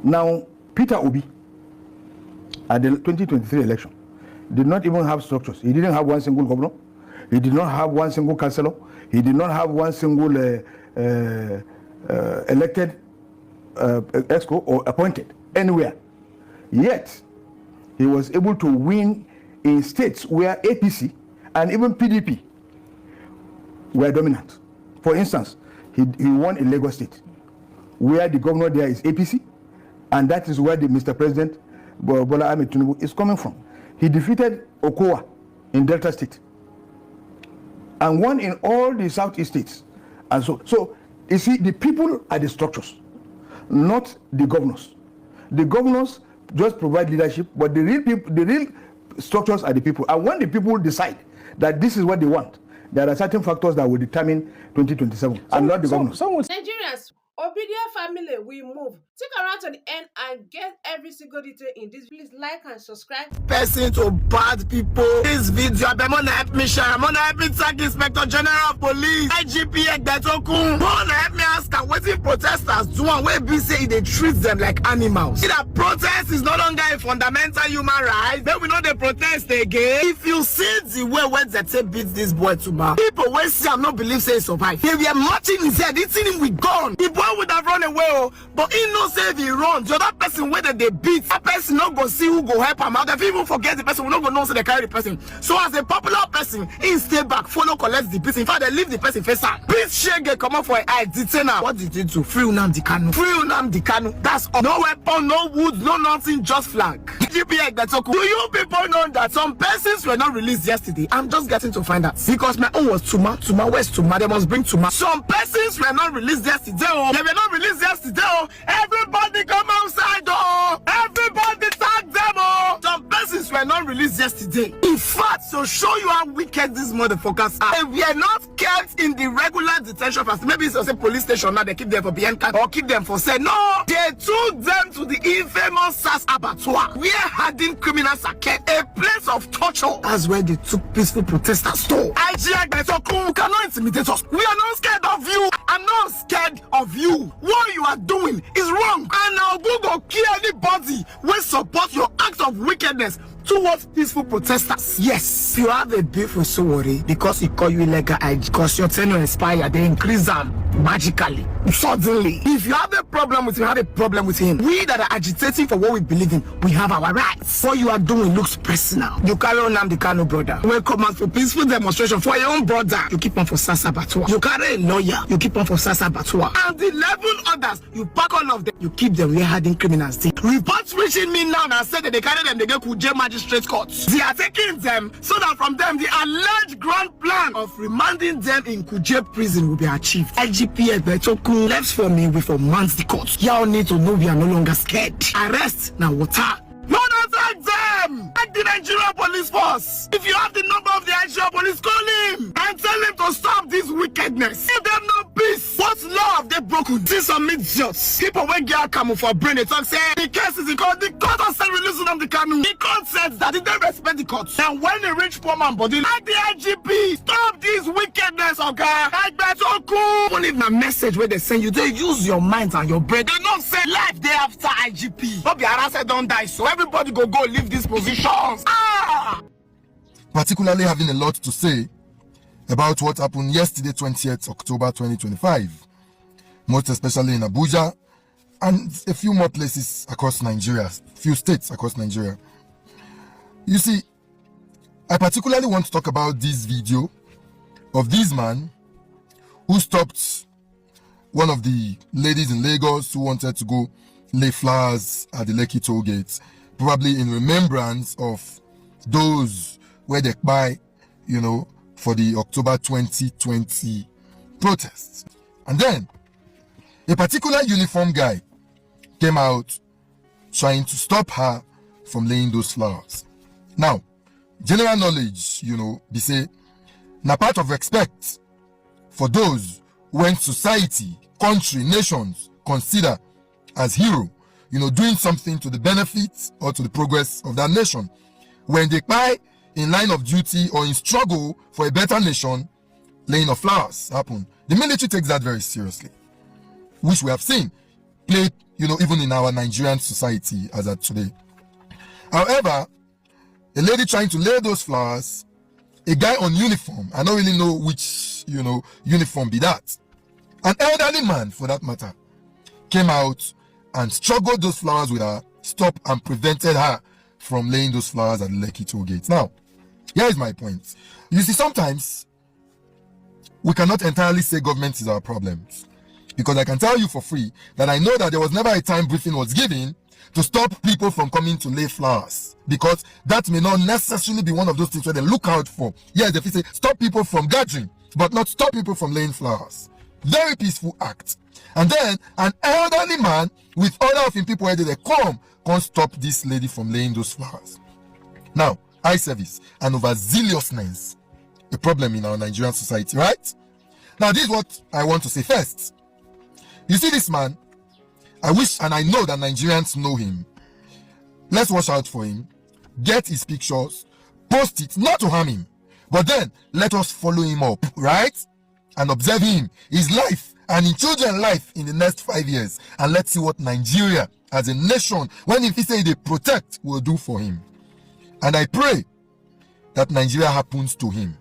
Now, Peter Obi, at the 2023 election, did not even have structures. He didn't have one single governor. He did not have one single councillor. He did not have one single elected EXCO or appointed anywhere. Yet, he was able to win in states where APC and even PDP were dominant. For instance, he won in Lagos State, where the governor there is APC, and that is where the Mr. President Bola Ahmed Tinubu is coming from. He defeated Okowa in Delta State and won in all the Southeast states. And so you see, the people are the structures, not the governors. The governors just provide leadership, but the real structures are the people. And when the people decide that this is what they want, there are certain factors that will determine 2027 and not the governors. Nigerians, obedient family, we move. Stick around to the end and get every single detail in this. Please like and subscribe. Person to bad people. This video, I'm gonna help me share. I'm gonna help me tag Inspector General of Police, IGP Egbetokun. I'm gonna help me ask her what if protesters do and where be say they treat them like animals. See that protest is no longer a fundamental human right. Then we know they protest again. If you see the way when they beat this boy to man, people will see and not believe say he survived. They were marching his head, eating him with gun. The boy would have run away, but he no say if he run. The other person whether they beat, that person not go see who go help him out. If even forget the person, we not go know say they carry the person. So as a popular person, he stay back, follow, collect the person. In fact, they leave the person face out. Please shege come up for an eye, detain her. What did he do? Free Nnamdi Kanu. Free Nnamdi Kanu. That's all. No weapon, no wood, no nothing, just flag. Do you people know that some persons were not released yesterday? I'm just getting to find out because my own was Tuma. Where's Tuma? They must bring Tuma. Some persons were not released yesterday. Oh. They were not released yesterday. Oh. Everybody come outside. Oh. Everybody tag them. Oh. Some persons were not released yesterday. In fact, to show you how wicked these motherfuckers are, they were not kept in the regular detention facility. Maybe it's a police station now. They keep them for BNK or keep them for say no. They took them to the infamous SAS abattoir, where hardened criminals are kept, a place of torture. That's where they took peaceful protesters to. You cannot intimidate us. We are not scared of you. I'm not scared of you. What you are doing is wrong. And now go kill anybody who support your act of wickedness towards peaceful protesters. Yes, you have a beef with Sowore because he call you illegal ID, because your tenure expired, they increase them magically, suddenly. If you have a problem with him, have a problem with him. We that are agitating for what we believe in, we have our rights. What you are doing looks personal. You carry on Nnamdi Kanu, brother. Welcome out for peaceful demonstration for your own brother. You keep on for SAS abattoir. You carry a lawyer. You keep on for SAS abattoir. And the 11 others, you pack all of them. You keep them where hardened criminals. Reports reaching me now and said that they carry them, they go to Kuje Magistrate Courts. They are taking them so that from them the alleged grand plan of remanding them in Kuje prison will be achieved. IGP Egbetokun left for me with a man's the court. Y'all need to know we are no longer scared. Arrest now water. No, attack them! Like the Nigerian police force. If you have the number of the Nigerian police, call him and tell him to stop this wickedness. Give them no peace. What law have they broken? See some idiots. People when get come for brain, they talk say the case is in court. The court has said releasing them the Kanu. The court says that they don't respect the court. And when they reach poor man body, like the IGP, stop this wickedness, okay? Like that's so cool. Only the message where they send you, they use your mind and your brain. They don't say life day after IGP. But the harassment don't die, so everybody go leave these positions. Particularly having a lot to say about what happened yesterday, 20th October 2025, most especially in Abuja and a few more places across Nigeria, few states across Nigeria. You see, I particularly want to talk about this video of this man who stopped one of the ladies in Lagos who wanted to go lay flowers at the Lekki toll gate, probably in remembrance of those where they buy, you know, for the October 2020 protests. And then a particular uniform guy came out trying to stop her from laying those flowers. Now, general knowledge, you know, they say, na part of respect for those when society, country, nations consider as hero, you know, doing something to the benefit or to the progress of that nation. When they buy in line of duty or in struggle for a better nation, laying of flowers happen. The military takes that very seriously, which we have seen play even in our Nigerian society as at today. However, a lady trying to lay those flowers, a guy on uniform, I don't really know which, uniform be that. An elderly man, for that matter, came out and struggled those flowers with her, stopped and prevented her from laying those flowers at the Lekki toll gate. Now, here is my point. You see, sometimes we cannot entirely say government is our problem, because I can tell you for free that I know that there was never a time briefing was given to stop people from coming to lay flowers, because that may not necessarily be one of those things where they look out for. Yes, they say stop people from gathering, but not stop people from laying flowers. Very peaceful act. And then an elderly man with other of him people where they come, can't stop this lady from laying those flowers. Now, eye service and overzealousness, a problem in our Nigerian society, right? Now, this is what I want to say first. You see this man, I wish and I know that Nigerians know him. Let's watch out for him, get his pictures, post it, not to harm him, but then let us follow him up, right? And observe him, his life, and his children's life in the next 5 years. And let's see what Nigeria as a nation, when if he say they protect, will do for him. And I pray that Nigeria happens to him,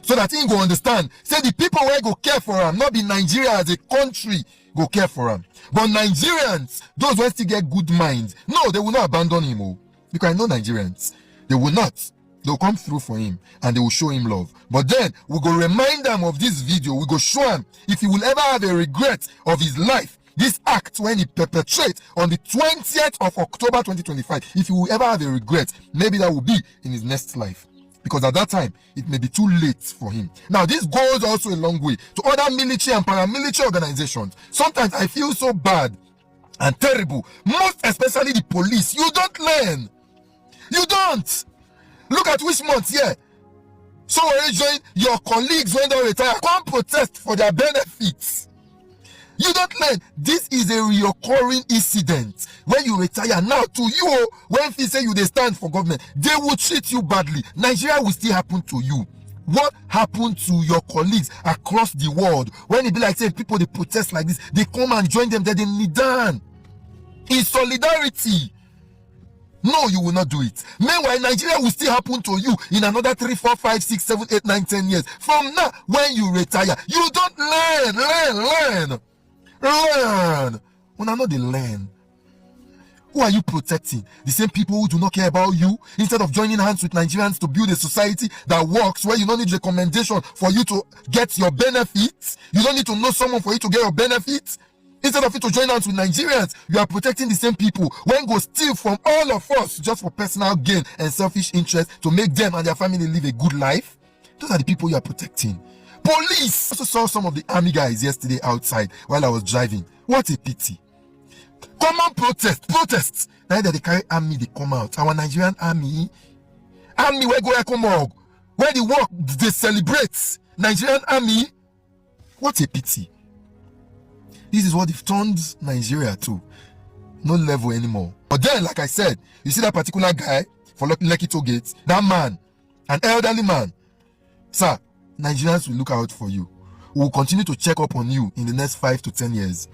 so that he go understand, say the people where go care for him, not be Nigeria as a country go care for him. But Nigerians, those who still get good minds, no, they will not abandon him. Oh, because I know Nigerians, they will not. They'll come through for him and they will show him love. But then we go remind them of this video. We go show him if he will ever have a regret of his life, this act when he perpetrates on the 20th of October 2025, if he will ever have a regret, maybe that will be in his next life. Because at that time, it may be too late for him. Now, this goes also a long way to other military and paramilitary organizations. Sometimes I feel so bad and terrible, most especially the police. You don't learn. You don't. Look at which month here. So when you join your colleagues when they retire, come protest for their benefits. You don't learn. This is a recurring incident. When you retire now, to you, when they say you they stand for government, they will treat you badly. Nigeria will still happen to you. What happened to your colleagues across the world when it be like say people they protest like this, they come and join them, they kneel down in solidarity? No, you will not do it. Meanwhile, Nigeria will still happen to you in another 3, 4, 5, 6, 7, 8, 9, 10 years. From now, when you retire, you don't learn. When I know they learn. Who are you protecting? The same people who do not care about you? Instead of joining hands with Nigerians to build a society that works, where you don't need recommendation for you to get your benefits. You don't need to know someone for you to get your benefits. Instead of you to join hands with Nigerians, you are protecting the same people when go steal from all of us just for personal gain and selfish interest to make them and their family live a good life. Those are the people you are protecting. Police! I also saw some of the army guys yesterday outside while I was driving. What a pity. Come on, protest. Now that they carry army, they come out. Our Nigerian army where go Ekomog, where they work, they celebrate. Nigerian army. What a pity. This is what they've turned Nigeria to. No level anymore. But then, like I said, you see that particular guy for Lekki toll gate, that man, an elderly man. Sir, Nigerians will look out for you. We will continue to check up on you in the next 5 to 10 years.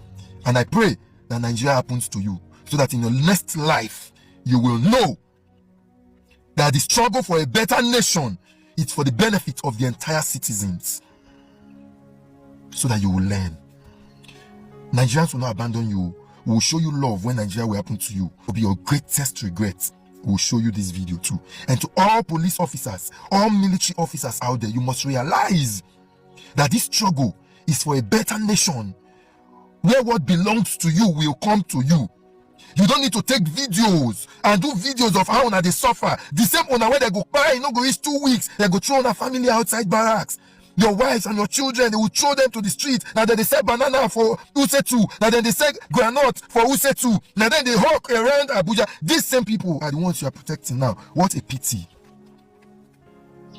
And I pray that Nigeria happens to you, so that in your next life, you will know that the struggle for a better nation is for the benefit of the entire citizens. So that you will learn. Nigerians will not abandon you. We will show you love when Nigeria will happen to you. It will be your greatest regret. We will show you this video too. And to all police officers, all military officers out there, you must realize that this struggle is for a better nation, where what belongs to you will come to you. You don't need to take videos and do videos of how they suffer. The same owner where they go buy, no go reach 2 weeks, they go throw on a family outside barracks. Your wives and your children, they will throw them to the street. Now then they sell banana for Usetu. Now then they sell granite for Usetu. Now then they hawk around Abuja. These same people are the ones you are protecting now. What a pity.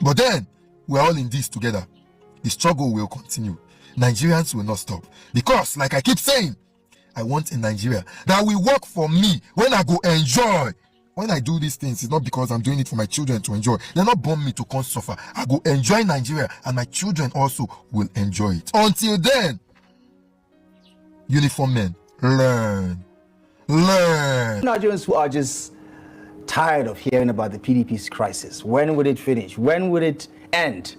But then, we're all in this together. The struggle will continue. Nigerians will not stop. Because, like I keep saying, I want a Nigeria that will work for me when I go enjoy. When I do these things, it's not because I'm doing it for my children to enjoy. They're not born me to come suffer. I go enjoy Nigeria, and my children also will enjoy it. Until then, uniform men, learn. learn. Nigerians who are just tired of hearing about the PDP's crisis. When would it finish? When would it end?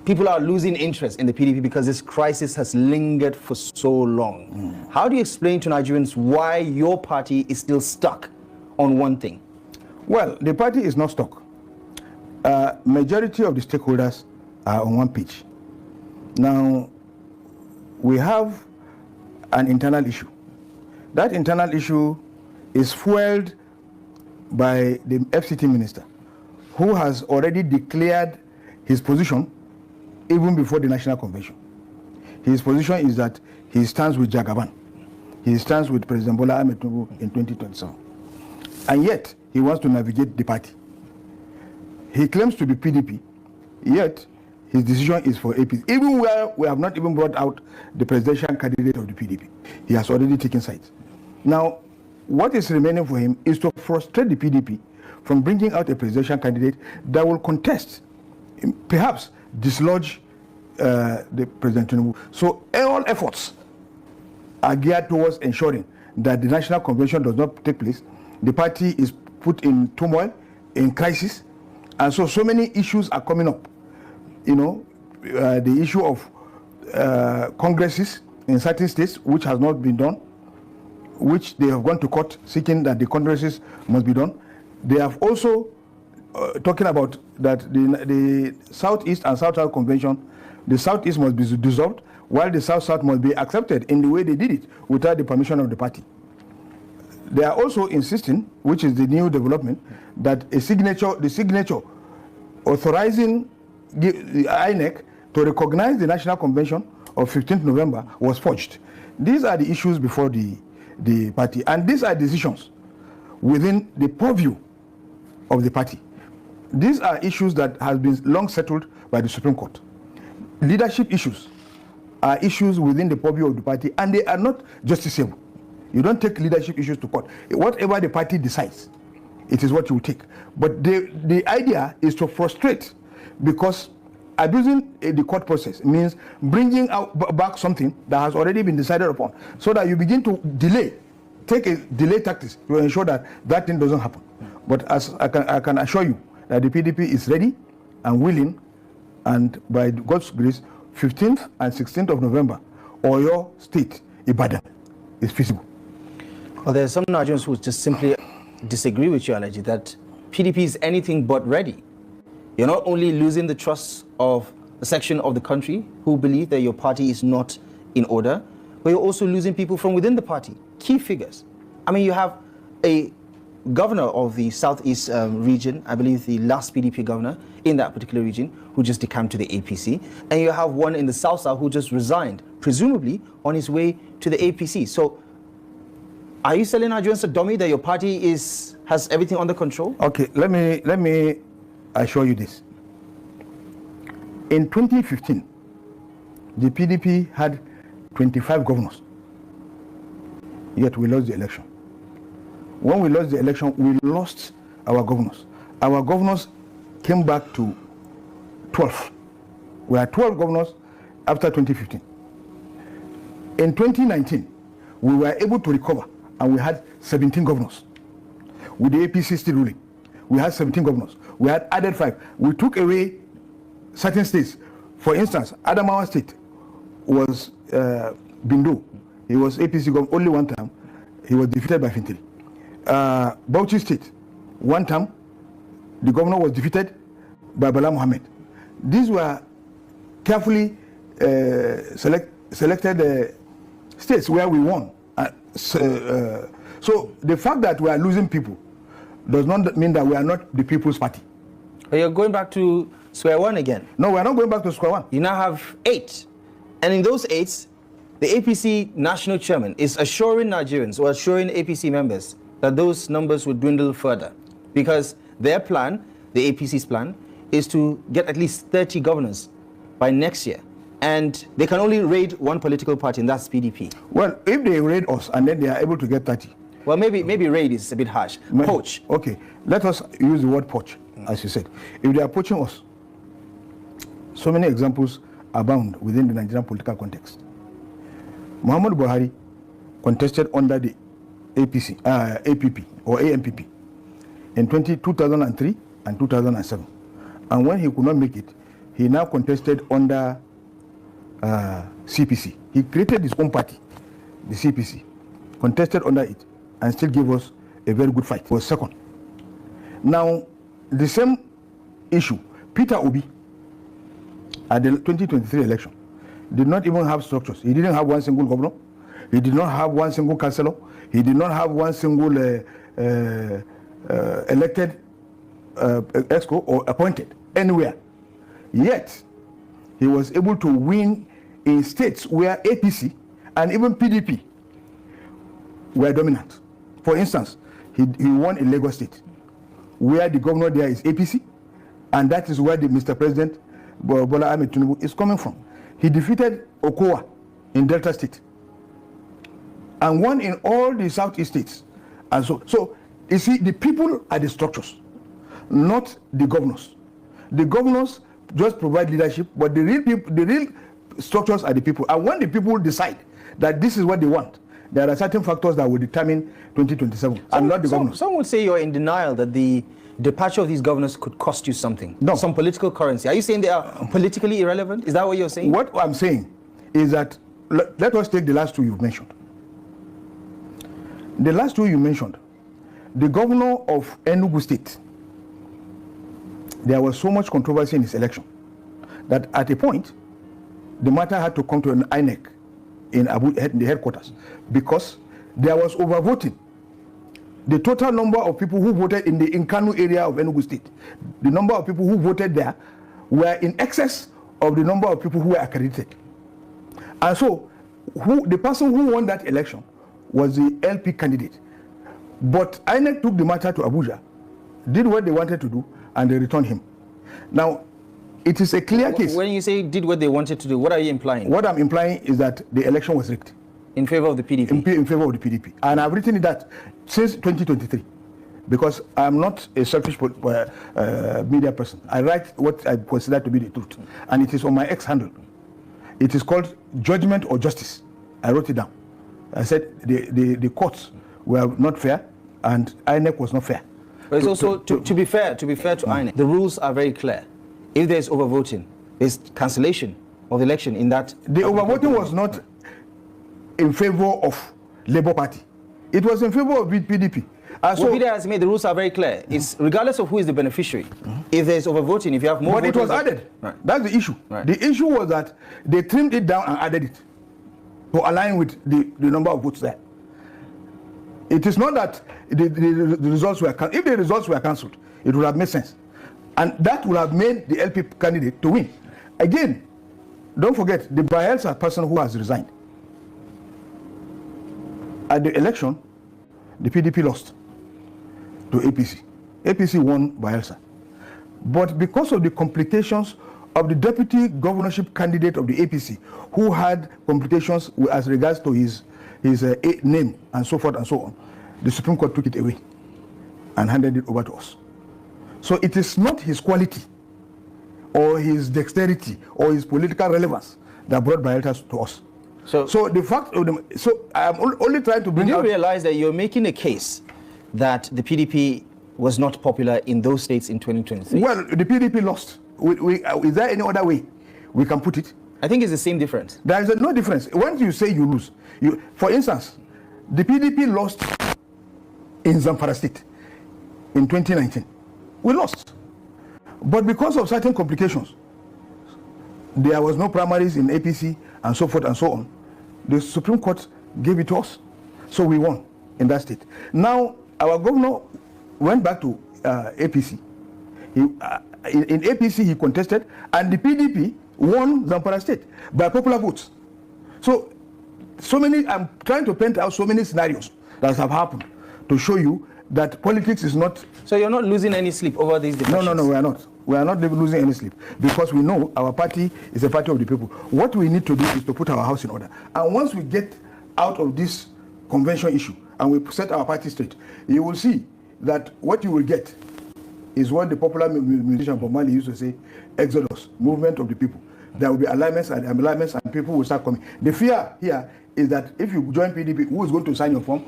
People are losing interest in the PDP because this crisis has lingered for so long. How do you explain to Nigerians why your party is still stuck on one thing? Well, the party is not stuck. Majority of the stakeholders are on one page. Now, we have an internal issue. That internal issue is fueled by the FCT minister, who has already declared his position even before the National Convention. His position is that he stands with Jagaban. He stands with President Bola Ahmed Tinubu in 2027. And yet, he wants to navigate the party. He claims to be PDP, yet his decision is for APC. Even where we have not even brought out the presidential candidate of the PDP, he has already taken sides. Now, what is remaining for him is to frustrate the PDP from bringing out a presidential candidate that will contest, perhaps dislodge the President Tinubu. So all efforts are geared towards ensuring that the National Convention does not take place. The party is put in turmoil, in crisis, and so many issues are coming up. You know, the issue of congresses in certain states, which has not been done, which they have gone to court seeking that the congresses must be done. They have also talking about that the Southeast and South-South Convention, the Southeast must be dissolved, while the South-South must be accepted in the way they did it without the permission of the party. They are also insisting, which is the new development, that the signature authorizing the INEC to recognize the National Convention of 15th November was forged. These are the issues before the party, and these are decisions within the purview of the party. These are issues that have been long settled by the Supreme Court. Leadership issues are issues within the purview of the party, and they are not justiciable. You don't take leadership issues to court. Whatever the party decides, it is what you take. But the idea is to frustrate, because abusing the court process means bringing back something that has already been decided upon, so that you begin to take a delay tactics to ensure that that thing doesn't happen. But as I can assure you that the PDP is ready and willing, and by God's grace, 15th and 16th of November, Oyo State, Ibadan, is feasible. Well, there are some Nigerians who just simply disagree with you, Alaji, that PDP is anything but ready. You're not only losing the trust of a section of the country who believe that your party is not in order, but you're also losing people from within the party, key figures. I mean, you have a governor of the Southeast region, I believe the last PDP governor in that particular region, who just decamped to the APC, and you have one in the South who just resigned, presumably on his way to the APC. So, are you telling Nigerians a dummy that your party has everything under control? Okay, let me assure you this. In 2015, the PDP had 25 governors, yet we lost the election. When we lost the election, we lost our governors. Our governors came back to 12. We had 12 governors after 2015. In 2019, we were able to recover, and we had 17 governors. With the APC still ruling, we had 17 governors. We had added 5. We took away certain states. For instance, Adamawa State was Bindu. He was APC governor only one time. He was defeated by Fintiri. Bauchi State, one term, the governor was defeated by Bala Mohammed. These were carefully selected states where we won. So the fact that we are losing people does not mean that we are not the People's Party. But you're going back to square one again. No, we are not going back to square one. You now have 8. And in those 8, the APC national chairman is assuring Nigerians or assuring APC members that those numbers would dwindle further, because their plan, the APC's plan, is to get at least 30 governors by next year. And they can only raid one political party, and that's PDP. Well, if they raid us and then they are able to get 30. Well, maybe raid is a bit harsh. Poach. Okay, let us use the word poach, as you said. If they are poaching us, so many examples abound within the Nigerian political context. Muhammad Buhari contested under the APP or AMPP in 2003 and 2007. And when he could not make it, he now contested under CPC. He created his own party, the CPC, contested under it, and still gave us a very good fight. He was second. Now, the same issue, Peter Obi, at the 2023 election, did not even have structures. He didn't have one single governor. He did not have one single councillor. He did not have one single elected EXCO or appointed anywhere. Yet, he was able to win in states where APC and even PDP were dominant. For instance, he won in Lagos State, where the governor there is APC, and that is where the Mr. President Bola Ahmed Tinubu is coming from. He defeated Okowa in Delta State and won in all the Southeast states. And so you see, the people are the structures, not the governors. The governors just provide leadership, but the real structures are the people. And when the people decide that this is what they want, there are certain factors that will determine 2027, and not the governors. Some would say you're in denial that the departure of these governors could cost you something. No. Some political currency. Are you saying they are politically irrelevant? Is that what you're saying? What I'm saying is that, let us take the last two you've mentioned. The last two you mentioned, the governor of Enugu State, there was so much controversy in his election that at a point, the matter had to come to an INEC in the headquarters, because there was overvoting. The total number of people who voted in the Nkanu area of Enugu State, the number of people who voted there were in excess of the number of people who were accredited. And so, the person who won that election was the LP candidate. But INEC took the matter to Abuja, did what they wanted to do, and they returned him. Now, it is a clear case. When you say did what they wanted to do, what are you implying? What I'm implying is that the election was rigged. In favor of the PDP? In favor of the PDP. And I've written that since 2023, because I'm not a selfish media person. I write what I consider to be the truth. And it is on my X handle. It is called Judgment or Justice. I wrote it down. I said the courts were not fair and INEC was not fair. But it's also, to be fair to INEC, the rules are very clear. If there's overvoting, there's cancellation of the election in that. The overvoting was not in favor of Labour Party. It was in favor of PDP. So PDP has made the rules are very clear. It's regardless of who is the beneficiary. If there's overvoting, if you have more voters... But it was added. Right. That's the issue. Right. The issue was that they trimmed it down and added it to align with the number of votes there. It is not that the results were cancelled. If the results were cancelled, it would have made sense. And that would have made the LP candidate to win. Again, don't forget, the Bayelsa person who has resigned. At the election, the PDP lost to APC. APC won Bayelsa. But because of the complications of the deputy governorship candidate of the APC, who had complications as regards to his name and so forth and so on, the Supreme Court took it away and handed it over to us. So it is not his quality or his dexterity or his political relevance that brought Bayelsa to us. So the fact of I'm only trying to bring out... Do you realize that you're making a case that the PDP was not popular in those states in 2023? Well, the PDP lost. Is there any other way we can put it? I think it's the same difference. There is no difference. Once you say you lose, for instance, the PDP lost in Zamfara State in 2019. We lost. But because of certain complications, there was no primaries in APC and so forth and so on. The Supreme Court gave it to us. So we won in that state. Now, our governor went back to APC. In APC, he contested, and the PDP won Zamfara State by popular votes. So many, I'm trying to paint out so many scenarios that have happened to show you that politics is not... So you're not losing any sleep over these defections? No, we are not. We are not losing any sleep, because we know our party is a party of the people. What we need to do is to put our house in order. And once we get out of this convention issue and we set our party straight, you will see that what you will get is what the popular musician Bob Marley used to say: exodus, movement of the people. there will be alignments and people will start coming. The fear here is that if you join PDP, who is going to sign your form?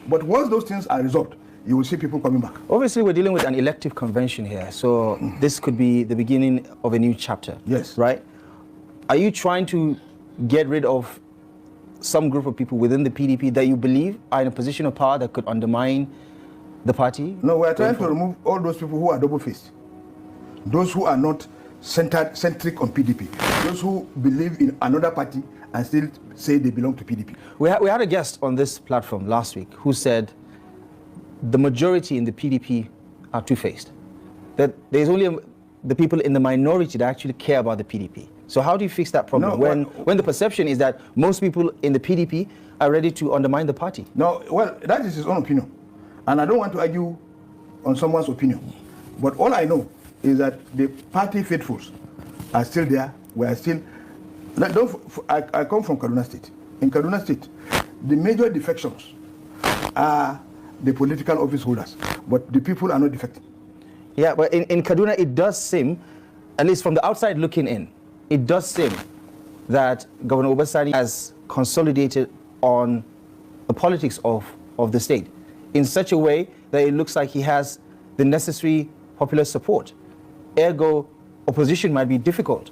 But once those things are resolved, you will see people coming back. Obviously, we're dealing with an elective convention here, so this could be the beginning of a new chapter. Yes. Right? Are you trying to get rid of some group of people within the PDP that you believe are in a position of power that could undermine the party? No, we are trying to remove all those people who are double-faced. Those who are not centric on PDP. Those who believe in another party and still say they belong to PDP. We had a guest on this platform last week who said the majority in the PDP are two-faced. That there's only the people in the minority that actually care about the PDP. So how do you fix that problem when the perception is that most people in the PDP are ready to undermine the party? No, well, that is his own opinion. And I don't want to argue on someone's opinion. But all I know is that the party faithfuls are still there. We are still... I come from Kaduna State. In Kaduna State, the major defections are the political office holders. But the people are not defecting. Yeah, but in Kaduna, it does seem, at least from the outside looking in, it does seem that Governor Obasani has consolidated on the politics of the state in such a way that it looks like he has the necessary popular support. Ergo, opposition might be difficult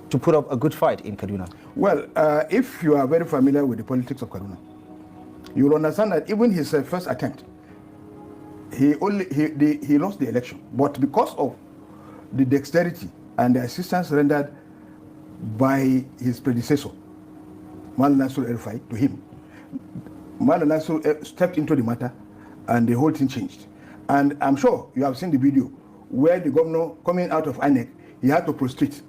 to put up a good fight in Kaduna. Well, if you are very familiar with the politics of Kaduna, you will understand that even his first attempt, he lost the election. But because of the dexterity and the assistance rendered by his predecessor, Malam Nasir El-Rufai, to him, Malam Nasir stepped into the matter and the whole thing changed. And I'm sure you have seen the video where the governor, coming out of INEC, he had to prostrate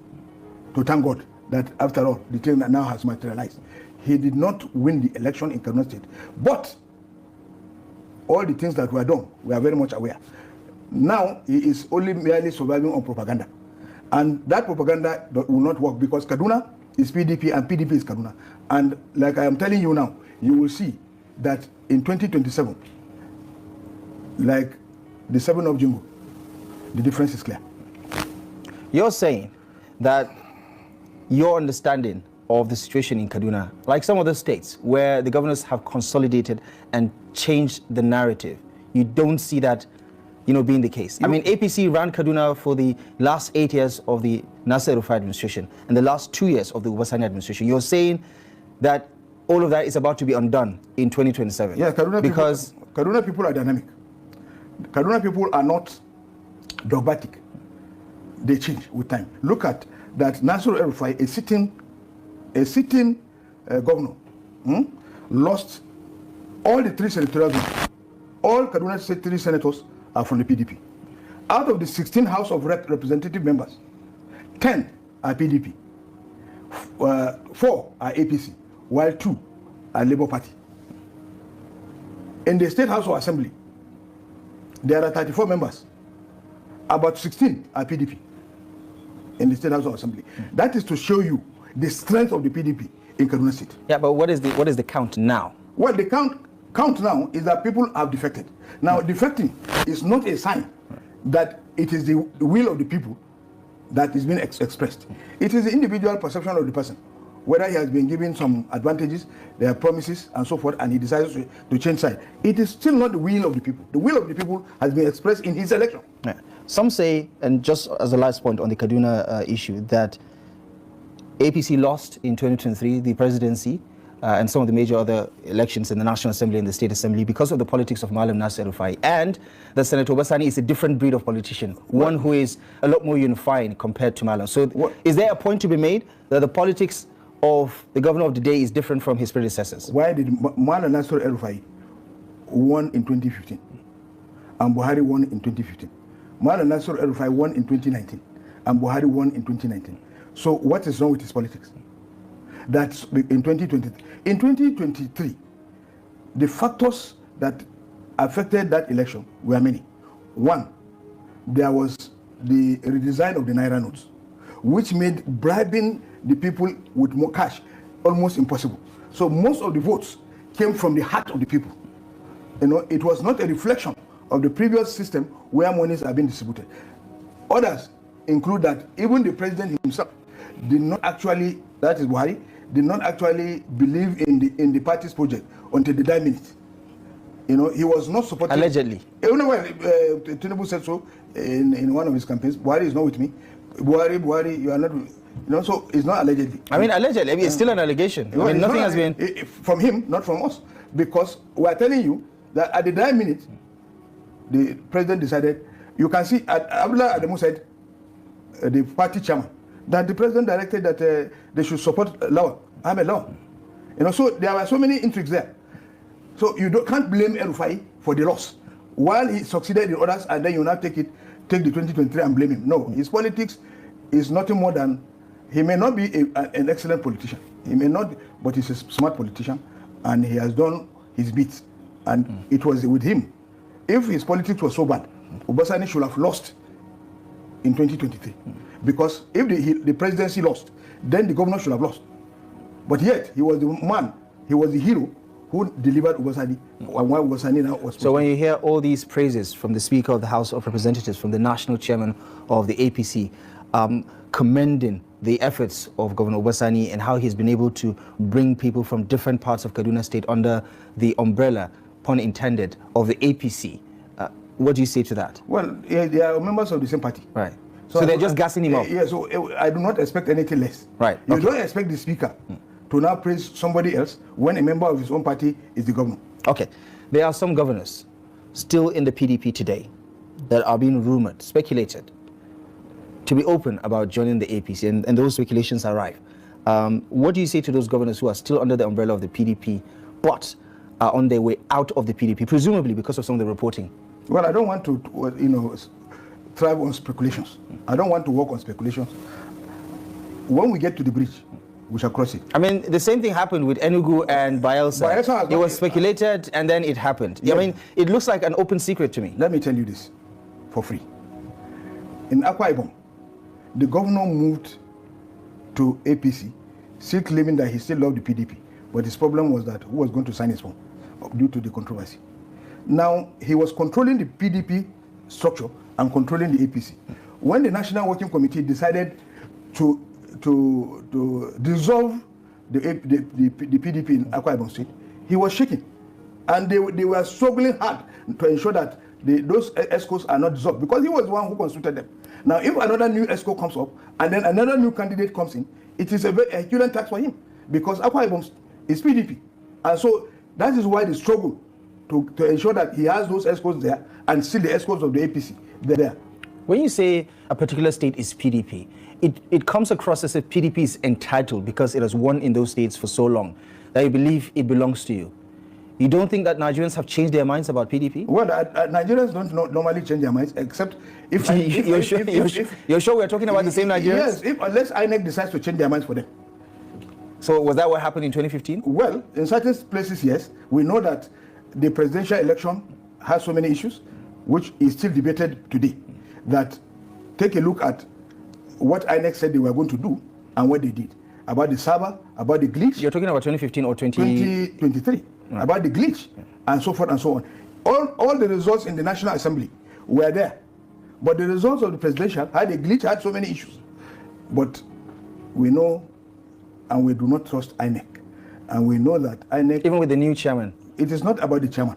to thank God that after all, the thing that now has materialized. He did not win the election in Kaduna State. But all the things that were done, we are very much aware. Now, he is only merely surviving on propaganda. And that propaganda will not work because Kaduna is PDP and PDP is Kaduna. And like I am telling you now, you will see that in 2027, like the 7th of June, the difference is clear. You're saying that your understanding of the situation in Kaduna, like some other states where the governors have consolidated and changed the narrative, you don't see that being the case. I mean, APC ran Kaduna for the last 8 years of the Nasir El-Rufai administration and the last 2 years of the Obasani administration. You're saying that all of that is about to be undone in 2027. Yeah, Kaduna people are dynamic. Kaduna people are not dogmatic. They change with time. Look at that Nasir El-Rufai, a sitting governor, lost all the 3 senatorial votes. All Kaduna State 3 senators are from the PDP. Out of the 16 House of Representative members, 10 are PDP, 4 are APC, while 2 are Labour Party. In the State House of Assembly, there are 34 members. About 16 are PDP in the State House of Assembly. That is to show you the strength of the PDP in Kaduna State. Yeah, but what is the count now? Well, the count now is that people have defected. Now, defecting is not a sign that it is the will of the people that is being expressed. It is the individual perception of the person, whether he has been given some advantages, their promises, and so forth, and he decides to change side. It is still not the will of the people. The will of the people has been expressed in his election. Yeah. Some say, and just as a last point on the Kaduna issue, that APC lost in 2023 the presidency and some of the major other elections in the National Assembly and the State Assembly because of the politics of Malam Nasir El-Rufai, and that Senator Obasani is a different breed of politician, one who is a lot more unifying compared to Malam. So is there a point to be made that the politics of the governor of the day is different from his predecessors? Why did Malam Nasir El-Rufai won in 2015 and Buhari won in 2015? Malam Nasir El-Rufai won in 2019 and Buhari won in 2019. So what is wrong with his politics? That's in 2023. In 2023, the factors that affected that election were many. One, there was the redesign of the Naira notes, which made bribing the people with more cash almost impossible. So most of the votes came from the heart of the people. It was not a reflection of the previous system where monies are being distributed. Others include that even the president himself did not actually, that is Buhari, did not actually believe in the party's project until the dying minute. You know, he was not supporting. Allegedly. Tinubu said so in one of his campaigns. Buhari is not with me. Buhari, you are not. You know, so it's not allegedly. I mean, allegedly. I mean, it's still an allegation. I mean, nothing has been from him, not from us, because we are telling you that at the dying minute, the president decided. You can see, Abdullah Adamu said, the party chairman, that the president directed that they should support Law. I'm a Law. You know, so there were so many intrigues there. So you can't blame El-Rufai for the loss, while he succeeded in others, and then you now take the 2023 and blame him. No, his politics is nothing more than, he may not be an excellent politician. He may not, but he's a smart politician, and he has done his bit. And it was with him. If his politics was so bad, Obasanjo should have lost in 2023. Because if the presidency lost, then the governor should have lost. But yet, he was the man, he was the hero who delivered Obasanjo, and why Obasanjo now was. So when you hear all these praises from the Speaker of the House of Representatives, from the National Chairman of the APC, commending the efforts of Governor Obasanjo and how he's been able to bring people from different parts of Kaduna State under the umbrella, pun intended, of the APC, what do you say to that? Well, they are members of the same party. Right. So they're just gassing him up. Yeah, so I do not expect anything less. Right. You don't expect the Speaker to now praise somebody else when a member of his own party is the governor. Okay. There are some governors still in the PDP today that are being rumored, speculated, to be open about joining the APC, and those speculations are rife. What do you say to those governors who are still under the umbrella of the PDP, but are on their way out of the PDP, presumably because of some of the reporting? Well, I don't want to, thrive on speculations. I don't want to work on speculations. When we get to the bridge, we shall cross it. I mean, the same thing happened with Enugu and Bayelsa. It was speculated, and then it happened. Yeah. I mean, it looks like an open secret to me. Let me tell you this, for free. In Akwa Ibom, the governor moved to APC, still claiming that he still loved the PDP. But his problem was that who was going to sign his form due to the controversy. Now, he was controlling the PDP structure and controlling the APC. When the National Working Committee decided to dissolve the PDP in Akwa Ibom State, he was shaking. And they were struggling hard to ensure that those ESCOs are not dissolved, because he was the one who consulted them. Now, if another new ESCO comes up and then another new candidate comes in, it is a Herculean task for him, because Akwa Ibom is PDP. And so that is why the struggle to ensure that he has those ESCOs there and still the ESCOs of the APC, they're there. When you say a particular state is PDP, it comes across as if PDP is entitled because it has won in those states for so long that you believe it belongs to you. You don't think that Nigerians have changed their minds about PDP? Well, Nigerians don't normally change their minds, except if... You're sure we're talking about the same Nigerians? Yes, unless INEC decides to change their minds for them. So was that what happened in 2015? Well, in certain places, yes. We know that the presidential election has so many issues, which is still debated today, that take a look at what INEC said they were going to do and what they did. About the server, about the glitch. You're talking about 2015 or 2023. Right. About the glitch and so forth and so on. All the results in the National Assembly were there. But the results of the presidential had a glitch, had so many issues. But we know and we do not trust INEC. And we know that INEC... Even with the new chairman? It is not about the chairman.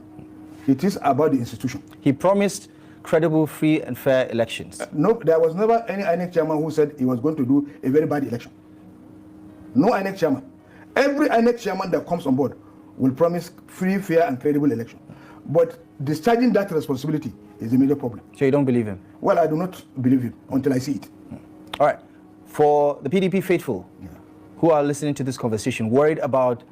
It is about the institution. He promised credible, free and fair elections. No, there was never any INEC chairman who said he was going to do a very bad election. No INEC chairman. Every INEC chairman that comes on board will promise free, fair and credible election. But discharging that responsibility is a major problem. So you don't believe him? Well, I do not believe him until I see it. All right. For the PDP faithful who are listening to this conversation, worried about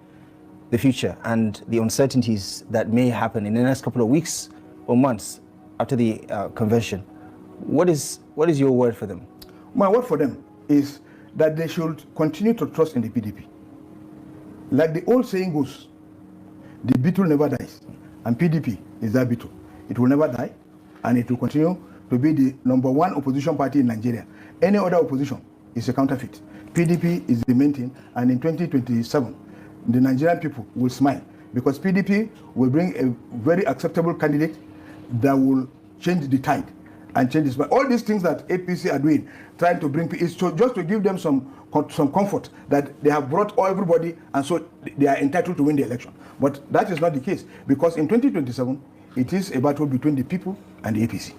the future and the uncertainties that may happen in the next couple of weeks or months after the convention, what is your word for them? My word for them is that they should continue to trust in the PDP. Like the old saying goes, the beetle never dies, and PDP is that beetle. It will never die, and it will continue to be the #1 opposition party in Nigeria. Any other opposition is a counterfeit. PDP is the main thing, and in 2027, the Nigerian people will smile, because PDP will bring a very acceptable candidate that will change the tide. and change this. But all these things that APC are doing, trying to bring is just to give them some comfort that they have brought everybody, and so they are entitled to win the election. But that is not the case, because in 2027, it is a battle between the people and the APC.